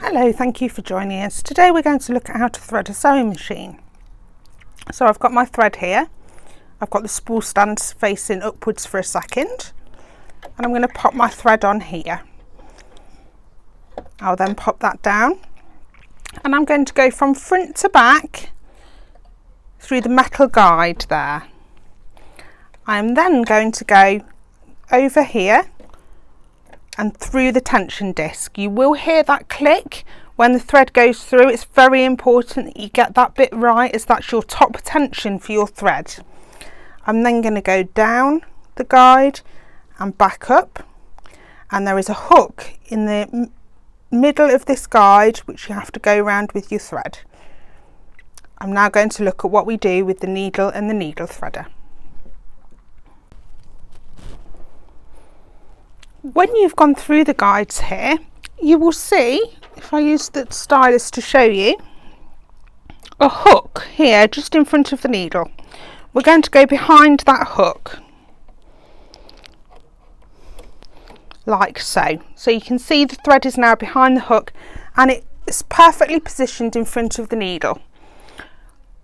Hello, thank you for joining us. Today we're going to look at how to thread a sewing machine. So I've got my thread here. I've got the spool stand facing upwards for a second, and I'm going to pop my thread on here. I'll then pop that down, and I'm going to go from front to back through the metal guide there. I'm then going to go over here and through the tension disc. You will hear that click when the thread goes through. It's very important that you get that bit right, as that's your top tension for your thread. I'm then going to go down the guide and back up, and there is a hook in the middle of this guide which you have to go around with your thread. I'm now going to look at what we do with the needle and the needle threader. When you've gone through the guides here, you will see, if I use the stylus to show you, a hook here just in front of the needle. We're going to go behind that hook, like so. So you can see the thread is now behind the hook and it's perfectly positioned in front of the needle.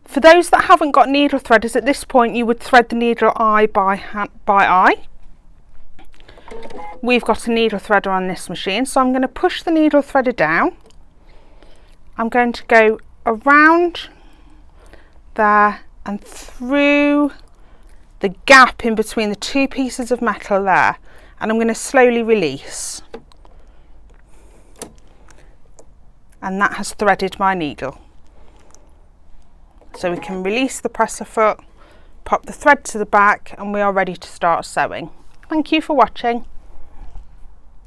For those that haven't got needle threaders at this point, you would thread the needle eye by eye. We've got a needle threader on this machine, so I'm going to push the needle threader down. I'm going to go around there and through the gap in between the two pieces of metal there, and I'm going to slowly release, and that has threaded my needle. So we can release the presser foot, pop the thread to the back, and we are ready to start sewing. Thank you for watching.